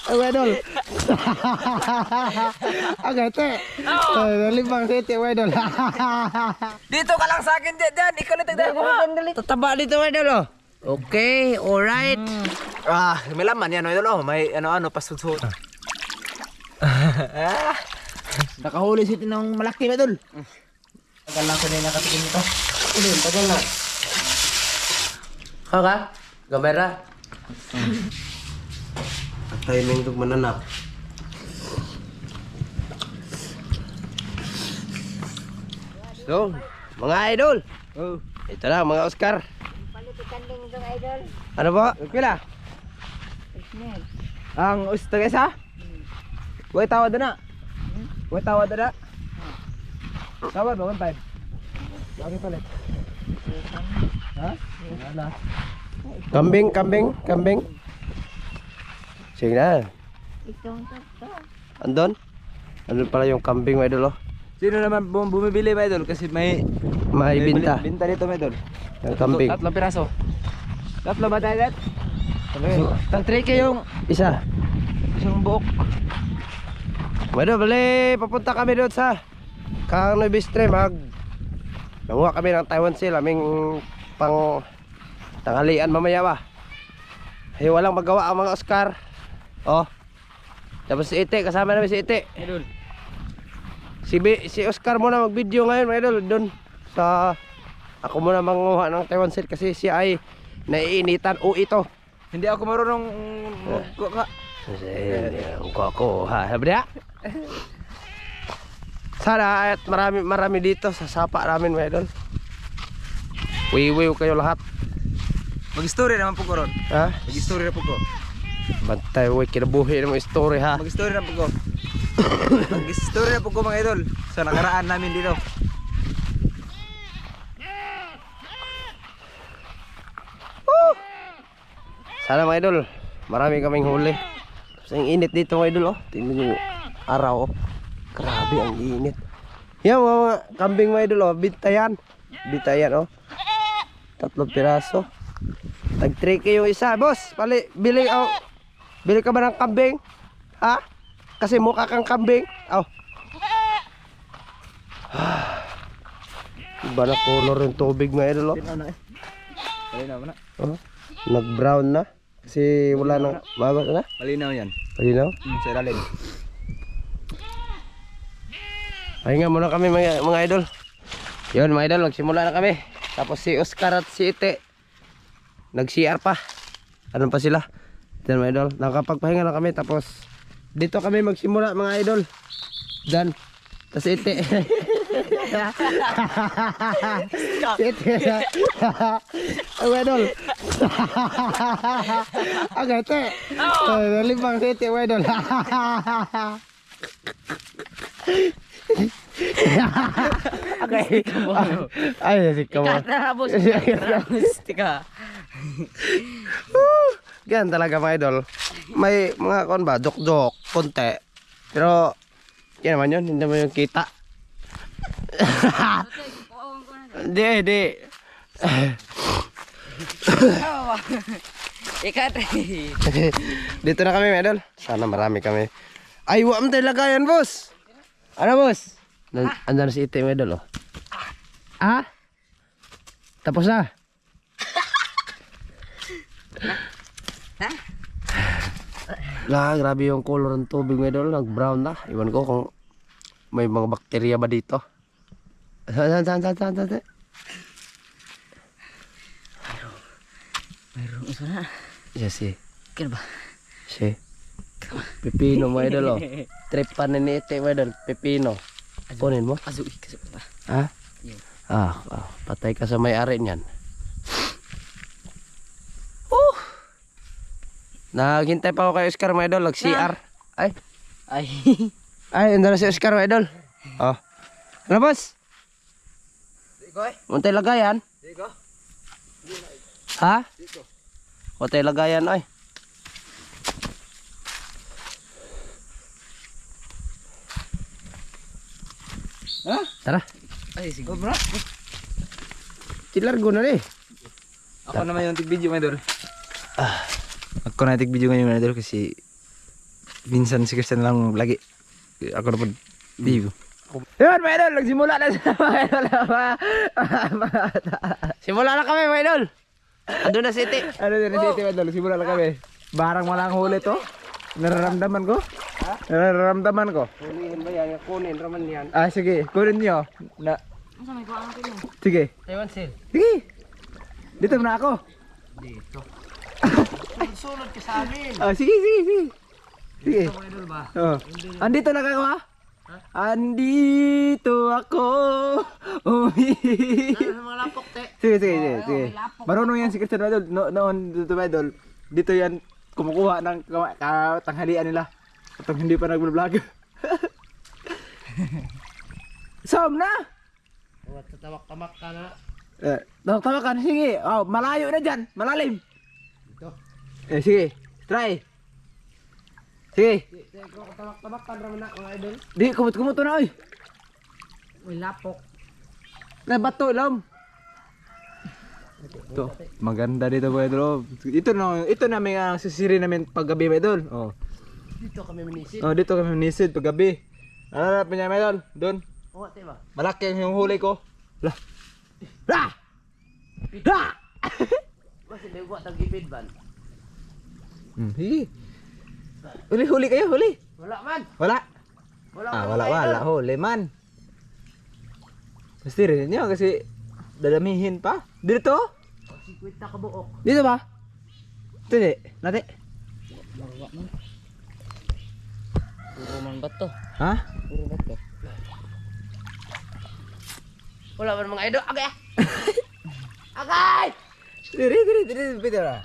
Ang idol. Ang ete. Limang siti, idol. Dito ka lang sa akin, Dan. Ikaw na tagdaan ko. Tataba dito, idol. Oh. Okay, alright. May laman yan, idol. May ano-ano, pasudso. Nakahuli si ng malaki, idol. Tagal lang ko na yung nakatikin nito. Tagal na. Ka? Gamera. Timing itong mananap. So, mga idol. Ito na, mga Oscar. Palitikan din itong idol. Ano po? Pila? Ang ustag isa? Huwag tawad na. Huwag tawad na. Tawad ba? 1 time. Bakit palit? Ha? Wala. Kambing. Sige na. Itong to. Andon? Andon pala yung kambing, mga idol. Oh. Sino naman bumibili, my idol? Kasi may Binta. binta dito, my idol. Yung kambing. 3 piraso. 3 ba tayo, Dad? Tang 3 yung Isa. isang buok. Mga idol, bali, papunta kami doon sa Kang Nuevo Mag. Nanguha kami ng Taiwan Seal. Aming pang tanghalian mamaya ba. Ay, walang magawa ang mga Oscar. Oh. Tapos si Ite, kasama namin si Ite. Idol. Si Oscar muna mag-video ngayon, mga idol, doon sa ako muna manguha ng Taiwan Seal kasi siya ay naiinitan o ito. Hindi ako marunong Ako ha, sabi niya. Sana at marami dito sa sapa namin, mga idol. Wiwiw kayo lahat. Mag-story naman po ko ron. Ha? Mag-story na po ko. Bantay, way kinabuhi ng story ha. Mag-story na po ko. Mag-story na po ko, mga idol. Sa nakaraan namin dito. Sana, mga idol, marami kaming huli. Tapos ang init dito, mga idol. Oh. Tingnan nyo yung araw. Oh. Grabe ang init. Yan mga kambing, mga idol. Oh. Bintayan. Oh. 3 piraso. Tag 3K yung isa. Boss, bili ka ba ng kambing? Ha? Kasi mukha kang kambing. Oh. Iba na color yung tubig, mga idol. Oh. Malinaw na. Oh. Nag-brown na. Kasi wala nang magot na. Malinaw yan. Malinaw? Sa ilalim. Pahinga muna kami, mga idol. Yun, mga idol, nagsimula na kami. Tapos si Oscar at si Ite nag-CR pa. Ano pa sila? Diyan, mga idol, nakapagpahinga na kami. Tapos dito kami magsimula, mga idol. Diyan. Tapos Ite si Ite ang idol. Ang Ite limang si Ite, mga idol. Okay. Ay, si Kamu. Gan talaga, mga idol. May mga kon ba, jok-jok, konti. Pero yan naman yun, hindi naman yung kita. Di. Ikat. Dito na kami, mga idol. Sana marami kami. Ay, wam talaga yan, boss. Ano, boss? Andan na si Ite, mga idol, oh. Ah? Tapos na? Grabe yung color ng tubig, mga idol. Nag-brown na. Iwan ko kung may mga bakterya ba dito. Saan? Mayroong isa na. Si. Kaya ba? Si. Pipino, mga idol, oh. Tripan ni Ite, mga idol. Pipino. Kunin mo? Azu, kasi ba? Ha? Patay ka sa may-ari niyan. Naghintay pa ako kay Oscar, mga idol. Nag-CR. Ay, ando na si Oscar, mga idol. Oh. Ano, boss? Untay lagayan? Ha? Untay lagayan, ay. Ha? Tara. Ay, siguro bro. Tilargo na rin. Ako naman yung tig-video, my idol. Ako natik video ngayon mga idol kasi minsan si Christian lang lagi. Ako na po video. Yun mga idol, nagsimula na sila mga idol. Simula na kami mga idol. Ando na city. Ano din si Tito idol, simula na kami. Barang walang huli to. Nararamdaman ko. Nararamdaman ko. Kunin ba yan? Kunin raman yan. Ah sige, kunin niyo. Na. Asa may kuha natin yun? Sige. Taiwan Sil. Sige. Dito na ako. Dito. Sunod ka sa amin. Ah sige, sige, sige. Sige. Mga idol ba? Oh. Andito na ako ha? Andito ako. Nasa mga lapok te. Sige, sige, sige, sige. Marunong yan si Christian idol. Noon dito idol. Dito yan kumukuha ng tanghalian nila. At hindi pa nag-vlog. Som na. Huwag tatamak-tamak ka na. Tawakan, sige. Oh, malayo na dyan. Malalim. Dito. Sige. Try. Sige. Kung katamak-tamak ka raman na mga idol. Di, kumut-kumut na oy. May lapok. Na bato, lam. Ito, maganda dito po idol. Ito na may sisiri namin paggabi mga idol. Oh. Dito kami minisid. Oh, dito kami nisid paggabi. Ano niya mga idol? Doon. Oo, te ba? Malaki yung huli ko. Lah. Lah. Lah. Kasi may buwan tag-ibid ban. Sige. Huli kayo, huli. Wala man. Wala. Wala Ah, man, wala, mga idol. huli man. Pasti rin niyo kasi dadamihin pa. Dito? 50 ka buok. Dito ba? Ito di. Nati. Puro man ba to? Ha? Puro ba to? Wala man mga idol. Agay! Agay! Diri. Pwede na.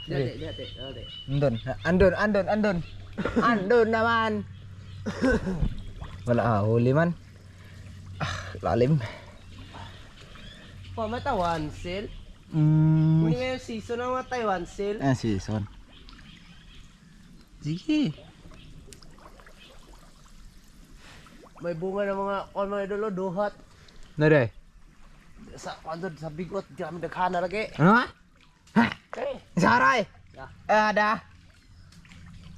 Dati. Andon. Andon naman. Wala huli man. Lalim. Pa, may Taiwan Sil. Hindi may season ng mga Taiwan Sil. Season. Sige. May bunga ng mga kung mga idol, duhat. Nare. Sa bigot, di kami naghana lagi. Ano? Ha? Okay. Saray. Yeah. Ada.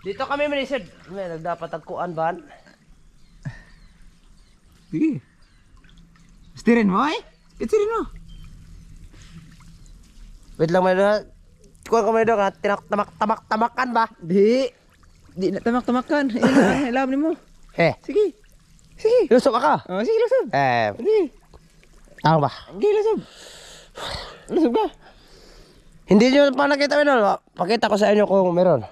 Dito kami minisid. May nagdapat agkuan ban. Sige. Stirin mo ay? Stirin mo. Wait lang may idol. Kuha ka may idol, tamak-tamakan ba? Di na tamak-tamakan. Alam ni mo. Sige. Sige. Lusok ka? Oh, sige, lusog. Sige. Tama ba? Sige, lusog. Lusog ka. Hindi nyo pa nakita idol. Pakita ko sa inyo kung meron.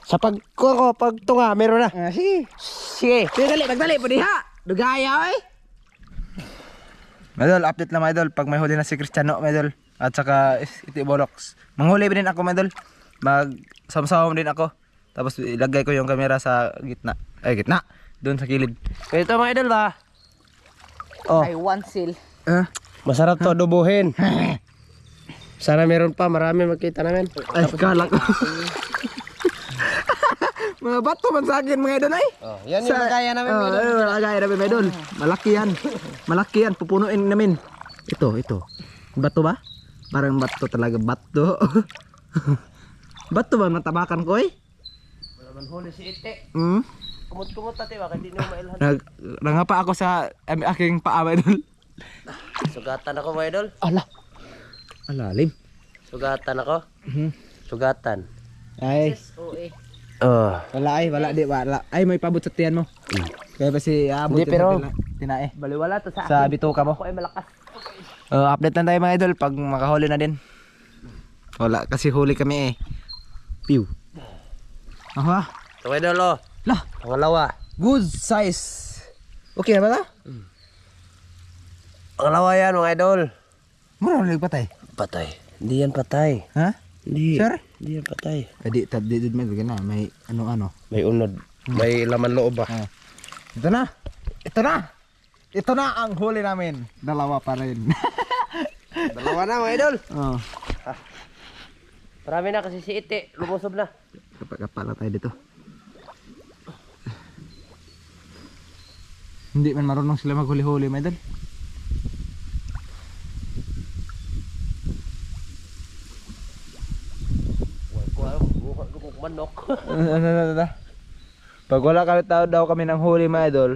Sa pagtunga, meron na. Sige. Sige. Sige, magdali po diha. Dugaya ay. Medol, update lang idol pag may huli na si Cristiano, medol. At saka iti bolox. Manghuli din ako, medol. Mag-samsawam din ako. Tapos ilagay ko yung kamera sa gitna. Ay, gitna. Doon sa kilid. Ito mga idol ba? Oh, Taiwan Sil. masarap to adobohin. Sana meron pa, marami makita namin. Ay, kala ko. Mga bato man sa akin, mga idol ay. Oh, yan yung magaya namin mga idol. Lagay namin, mga idol. Malaki yan. Malaki yan. Pupunuin namin. Ito. Bato ba? Parang bato talaga. Bato. Bato ba? Natabakan ko eh. Wala man huli si Ite. Hmm? Kumot-kumot tate ba? Hindi nyo mailhan. Nangapa ako sa aking paa, mga idol. Sugatan ako mga idol. Ala. Alalim. Sugatan ako. Sugatan. Ay. OA. Oh. Wala di wala. Ay may pabot sa tiyan mo. Kaya pa si abot Hindi, pero- tinae. Baliwala to sa Sa akin. bituka mo. Ako ay malakas. Update lang tayo mga idol pag makahuli na din. Wala kasi huli kami eh. Pew. Aha. So mga idol oh. Lah, Pangalawa. good size. Okay na ba ta? Pangalawa yan mga idol. Mura na patay. Patay. Hindi yan patay. Ha? Hindi. Sure? Hindi yan patay. Adi tabdid med gana may ano. May unod. May laman loob ba? Ito na. Ito na ang huli namin. Dalawa pa rin. Dalawa na mga idol. Oh. Marami na kasi si Ite. Lumusob na. Kapag-kapala tayo dito. Hindi man marunong sila maghuli-huli, mga idol. manok. Pag wala kami daw kami ng huli mga idol,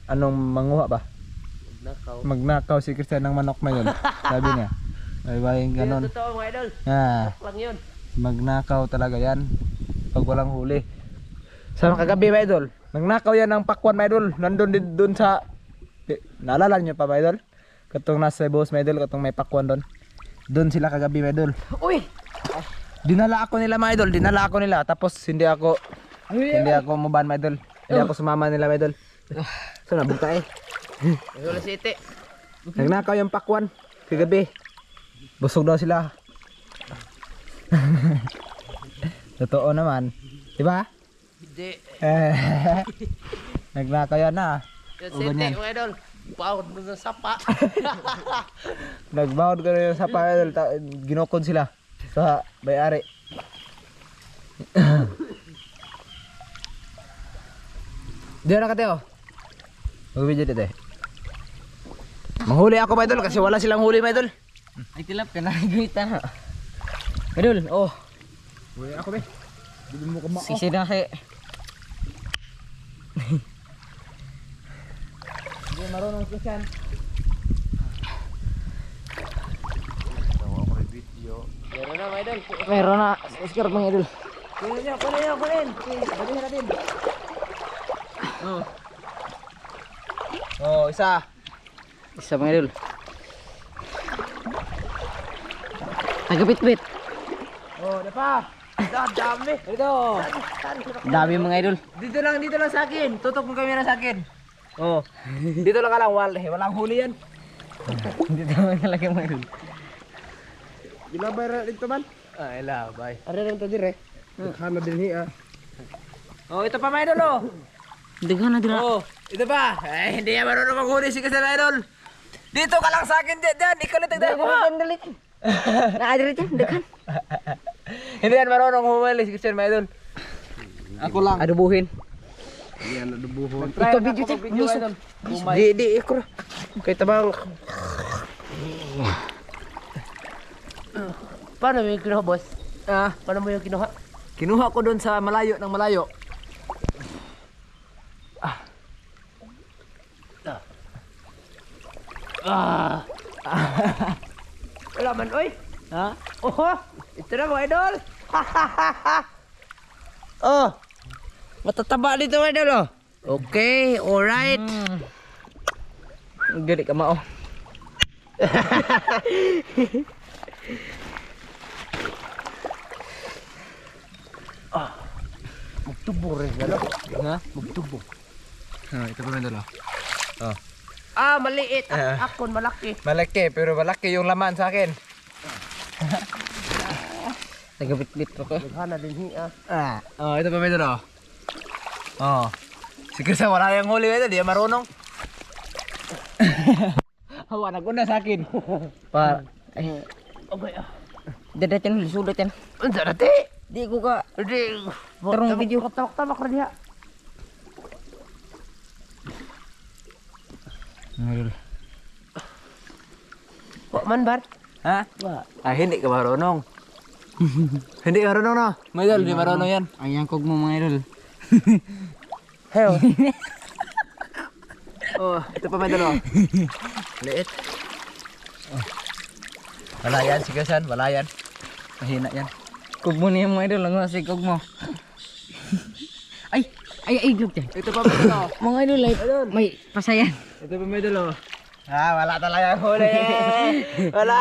anong manguha ba? Nakaw. Magnakaw si Christian ng manok mga idol. Sabi niya. Ay ba yung ganon? Totoo mga idol. Ah, Lang yun. magnakaw talaga yan. Pag walang huli. Sa kagabi mga idol, nagnakaw yan ng pakwan mga idol. Nandun din dun sa... Naalala niyo pa mga idol? Katong nasa boss mga idol, katong may pakwan doon. Doon sila kagabi mga idol. Uy! Dinala ako nila mga idol, dinala ako nila. Tapos hindi ako maban mga idol. Hindi ako sumama nila mga idol. So nabugta eh. Wala si Ite. Nagnakaw yung pakwan kagabi. Busog daw sila. Totoo naman. Diba? Hindi. Nagnakaw yan na. Yan si Ite mga idol. Bawad mo ng sapa. Nagbawad ka rin sa pa idol. Ginukod sila sa bayari. Diyan na kate oh. Mag-video dito eh. Manghuli ako mga idol kasi wala silang huli mga idol. Ay tilap ka na. Gawita na. Idol, oh. Huli ako be. Bibin mo kumao. Sisi na kasi. Hindi marunong ko siyan. Meron na mga idol. Meron na. Oscar mga idol. Kunin nyo. Balihin natin. Oh, isa. Isa mga idol. Nagabit-bit. Oh, ada pa. Dami. Dito. Dami mga idol. Dito lang sa akin. Tutok mo kamera sa akin. Oh. Dito lang ka lang, walang huli yan. Dito mga laki mga idol. Gilabay ra dito man. Ah, ilabay. Ano naman ito dire? Hana din hiya. Oh, ito pa mga idol oh. Daghan na dira. Oh, ito pa. Ay, hindi yan marunong maghuli si kasi mga idol. Dito ka lang sa akin dyan. Ikaw lang tagdakuha. Dalit. Naadiri dyan. Daghan. Hindi yan marunong humuli si Christian mga idol. Ako lang. Adubuhin. Yan, nadubuhon. Ito video dyan. Misok. Di, ikro. Kaya tabang. Paano mo yung kinuha boss? Ah, Paano mo yung kinuha? kinuha ko doon sa malayo ng malayo. Wala man oy. Ha? Oho! Ito na mga idol! Oh! Matataba dito mga idol oh! Okay, alright! Gali ka mao. Magtubo rin galo. Ha? Magtubo. Ito pa mga idol oh. Oh. Ah, maliit. Akon malaki. Malaki, pero malaki yung laman sa akin. Nagabit-bit ako. Hana din hiya. Oh, ito pa mga idol oh. Oh. Si Christian wala yung huli ito, di yan marunong. Hawa na ko na sa akin. Pa. Ay. Okay ah. Dadat yan. Sulit yan. Unsa dati? Di ko ka. Hindi. Tarong video. Tabak-tabak ra diha. Wa man bar? Ha? Ah, hindi ka marunong. Hindi ka marunong no? Mga idol, di marunong yan. Ayan kog mo mga idol. Hell. Oh, ito pa mga idol oh. Liit. Oh. Wala yan, si Christian, wala yan. Mahina yan. Kog mo niya mga idol. Ang si kog mo. Ay. Ay, glog dyan. Ito pa mga idol oh. Mga idol, like, may pasayan. Ito pa mga idol oh. Ah, wala talaga yung huli. Wala.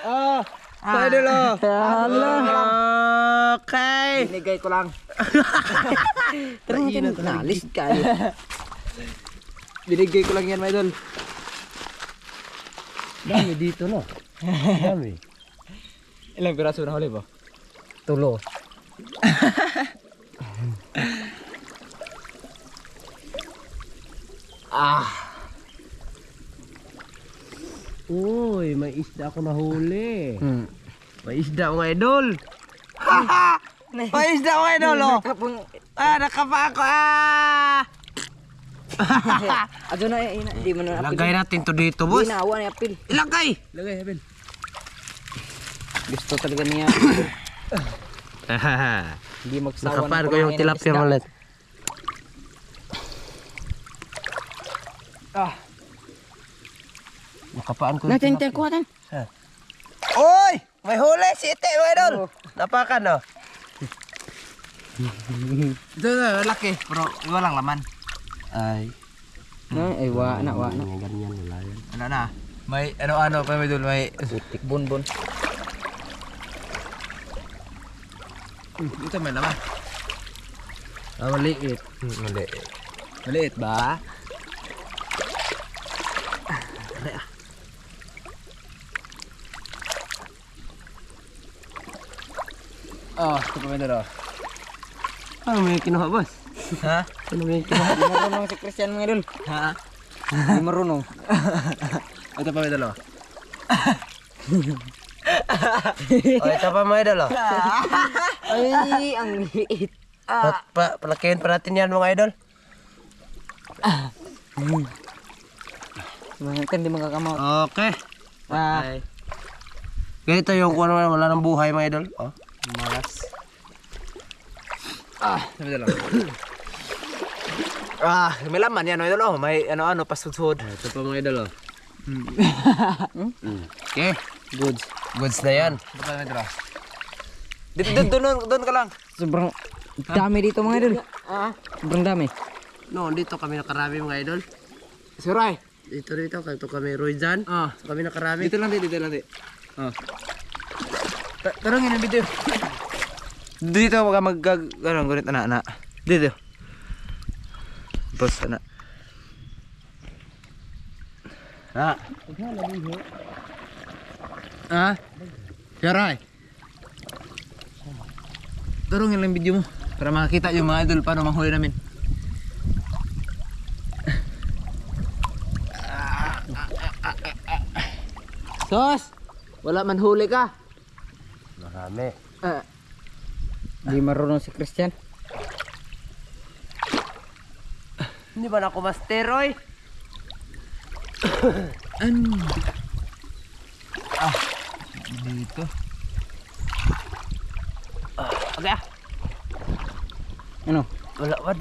Oh, mga idol oh. Okay. Binigay ko lang. Tarong natin. Nalis ka. Binigay ko lang yan mga idol. Dami dito no. Dami. Ilang piraso na huli ba? Tulo. Uy, may isda ako nahuli. May isda mga idol. May isda mga idol oh. Nakapa ako Ado na, hindi mo na apil. Lagay natin to dito, boss. Hindi na, awa na apil. Ilagay. Lagay, Abel. Gusto talaga niya. Hindi magsawa. Nakapaan ko yung tilapia ulit. Nakapaan ko yung Natin, kuha tan. Oy! May huli si Ite, mga idol! Napakan, no? Ito laki, pero walang laman. Ay. Ay, wa na. Ganyan, wala yan. Ano na? May ano-ano pa may dul, may Bonbon. ito may laman. Maliit. Maliit. Maliit ba? Oh, ito pa may dul. Ano may kinuha, boss? Ha? Ano may kinuha? Di marunong si Christian mga idol. Ha? Di marunong. Ito pa may dul. O, ito pa, mga idol, oh. Ay, ang liit. Palakihin pa natin yan, mga idol. Mga kan di magkakamot. Okay. Ah, Ganito yung kung ano, wala ng buhay, mga idol. Oh. malas. Ito may dul. May laman yan, may dul. May ano-ano pasudhod. Ito pa, mga idol, oh. Okay. Goods. Goods na yan. Ito pa may dul. Doon ka lang. Sobrang dami dito mga idol. Sobrang dami. No, dito kami nakarami, mga idol. Suray. Dito kami Royjan. So, kami nakarami. Dito lang. Oh. Tarungin ang video. Dito wag gunit anak. Dito. Bos anak. Yaray. Tarungin lang video mo para makita yung mga idol paano manghuli namin. Sos! Wala man huli ka. Marami. Di marunong si Christian. Hindi ba na ako masteroy? Ano? Dito. Okay. Ano? Wala, wad.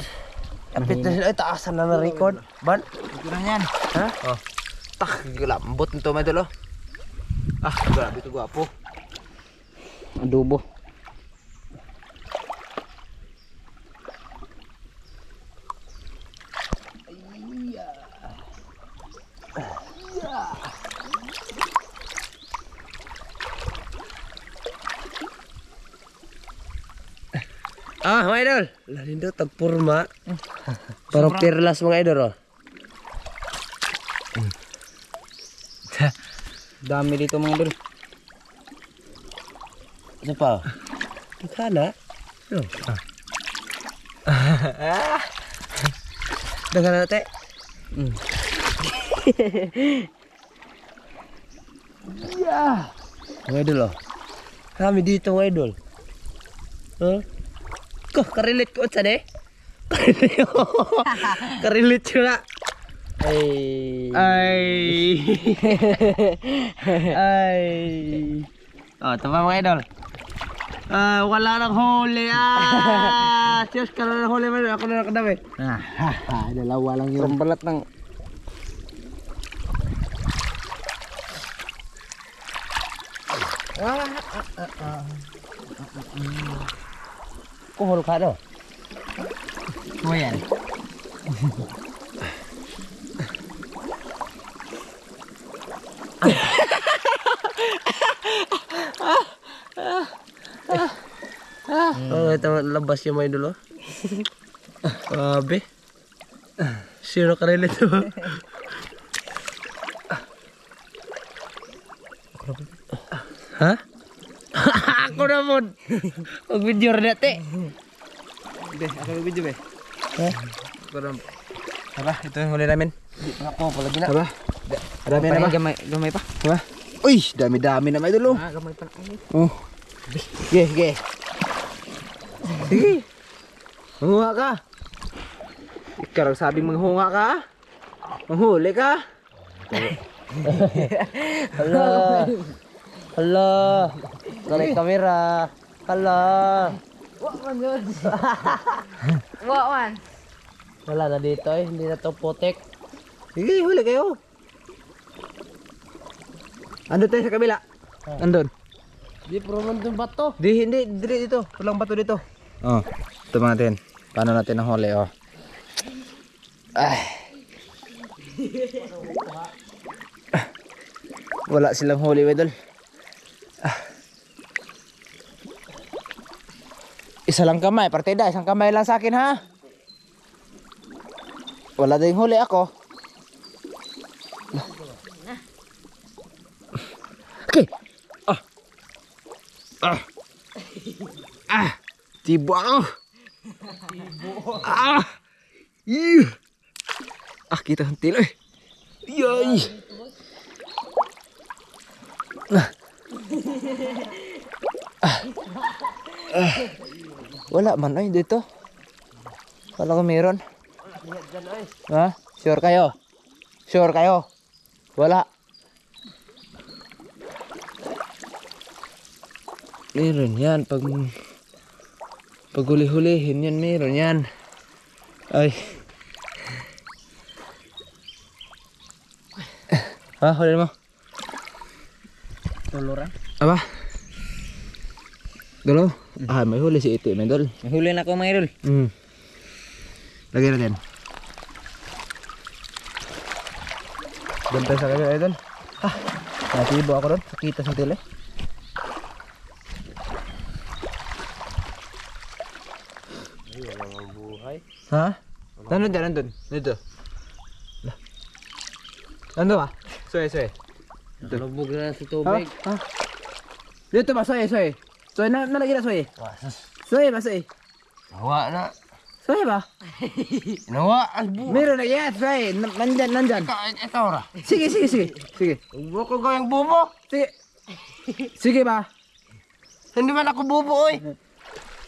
Kapit na sila. Ay, taasan na na-record. Ban? Ito lang yan. Ha? Oh. Lambot nito may dalo. Grabe ito gwapo. Adobo. Mga idol. Lalim daw, tagpurma. Parang perlas, mga idol, oh. Dami dito mga idol. Ano pa? Tagkana. No. Tagkana natin. Mga idol, oh. Kami dito, mga idol. Huh? Karilit ko sa de. Karilit ko na. Ay. Oh, tama mga idol. Wala nang huli. Cheers ka na ng huli mo. Ako na nakadami. Dalawa lang yun. Balat ng Kuhol ka no? mo yan. Ito labas yung mga idol, oh. Abe. Sino ka rin ito? Ha? Ako na mo. Mag-video rin natin. Be, ako may video be. Ha? Parang Aba, ito yung huli namin. Ako, palagi na. Aba. Dami na ba? Gamay pa. Aba. Uy, dami-dami na may dulo. Gamay pa. Oh. Ge. Sige. Manguha ka. Ikaw ang sabing manghunga ka. Manghuli ka. Hala. Hala. Balik kamera. Hala. Wa man yun. Wa man. Wala na dito eh. Hindi na to putik. Sige, huli kayo. Andun tayo sa kabila. Andun. Di pero nandun bato. Hindi dito. Walang bato dito. Oh, ito natin. Paano natin ang huli, oh. Ay. Wala silang huli, idol. Isa lang kamay, partida. Isang kamay lang sa akin, ha? Wala ding huli ako. Okay. Tibo ako. Kita ang tilo eh. Yay. Wala man ay dito. Wala ko meron. Ha? Sure kayo? Sure kayo? Wala. Meron yan pag huli-hulihin yan, meron yan. Ay. Ha, huli mo. Tuluran. Aba. Galo. May huli si Iti, medol. May huli na ako, mga idol. Lagyan natin. Doon sa kanya, idol. Natibo ako doon. Sakita sa tili. Walang buhay. Ha? Nandun dyan, nandun. Dito. Nandun ba? Soy. Lubog na sa tubig. Ha? Dito ba, soy? Soy, nalagyan na soy. Soy ba, soy? Nawa na. Soy ba? Nawa. Albu. Meron na yan, soy. Nandyan. Ito ra. Sige. Buko ko yung bubo. Sige ba? Hindi man ako bubo oy.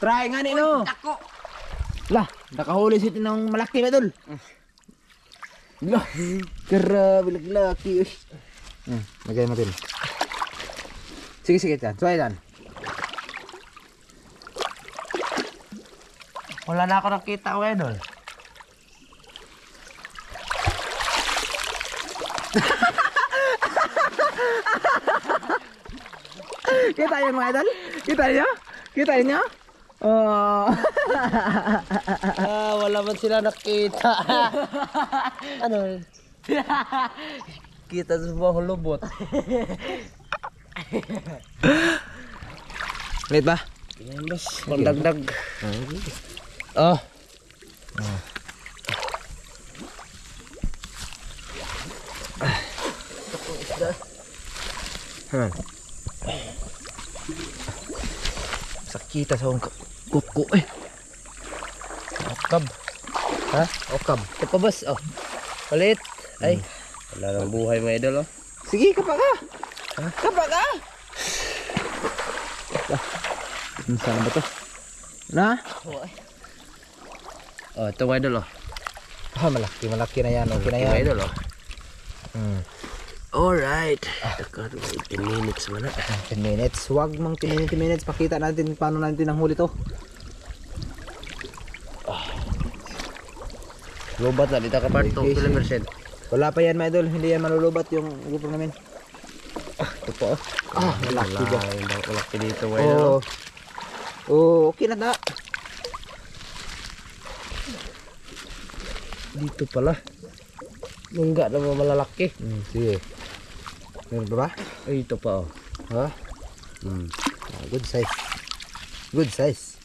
Try nga no. Lah, nakahuli si ng malaki ba dul? Lah, grabe laki. Lagay mo din. Sige dyan. Try dyan. Wala na ako nakita ko idol. Kita yun mga idol? Kita niyo? Oh. Wala man sila nakita. Ano? Kita sa mga hulubot. Wait ba? Pandagdag. Oh. Sakita sa akong kuko eh. Okab. Ha? Okab. Ito pa bas. Oh. Palit. Ay. Wala nang buhay mga idol oh. Sige, kapa ka. Kapa ka. Saan ba to? Na? Oh, ito mga idol oh. Malaki na yan. Okay na Mga yan. idol oh. Alright. 10 minutes man na. 10 minutes. Huwag mang 10 minutes. Pakita natin paano natin ang huli to. Lobat na dito ka part 2 kilometer. Wala pa yan, mga idol. Hindi yan malulubat yung GoPro namin. Ito po. Malaki ba? Malaki dito mga idol. Okay na na. Dito pala. Mungga na mga malalaki. Sige. Meron ba ba? Ay, ito pa oh. Ha? Good size. Good size.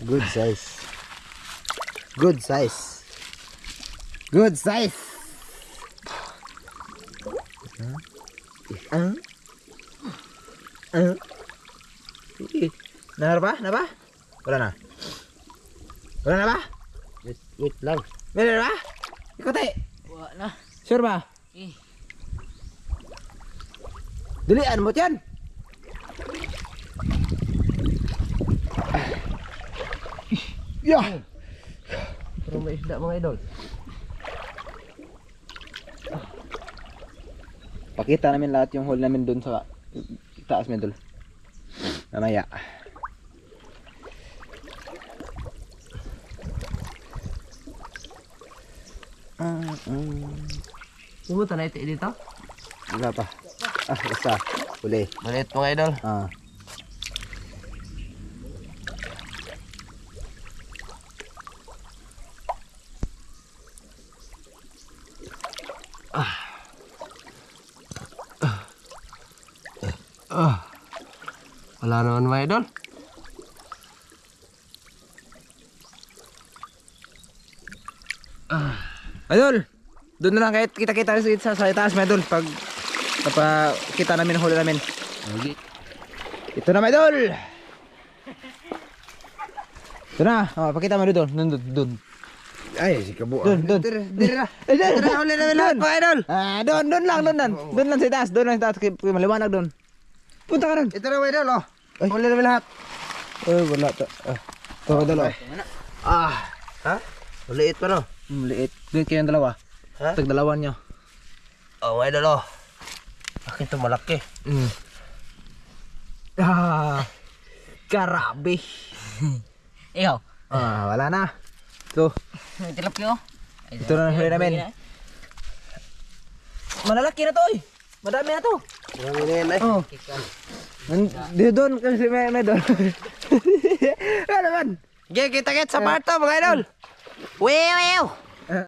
Good size. Good size. Good size. Na ba? Wala na. Wala na ba? Wait lang. Meron ba? Ikote. Wa na. Sure ba? Dilian mo yan. Yeah. Pero may isda mga idol. Pakita namin lahat yung hole namin doon sa taas, medol. Mamaya. Pumunta na ito dito? Wala pa. Basta. Huli. Maliit mga idol. Wala naman mga idol. Idol! Doon na lang kahit kita-kita sa itaas, mga idol. Pag kita namin ang huli namin. Okay. Ito na, mga idol! Ito na. Pakita mo doon. Doon. Ay, si Kabo. Doon. Dire na. Huli namin lahat mga idol. Doon lang. Doon lang sa itaas. Kaya maliwanag doon. Punta ka ron. Ito na mga idol, oh. Huli namin lahat. Wala to. Ito, idol, oh. Ha? Maliit pa no? Liit. Doon kayong dalawa. Ha? Tagdalawan nyo. Oh, mga idol, oh. Akin to malaki. Karabi. Ikaw. Wala na. Ito. May tilap ko. Ito na huli namin. Malalaki na to, oy. Madami na to. Marami na yan, ay. Oh. Doon kasi may doon. Ano naman? Okay, kita-kit sa parto mga idol. Wew!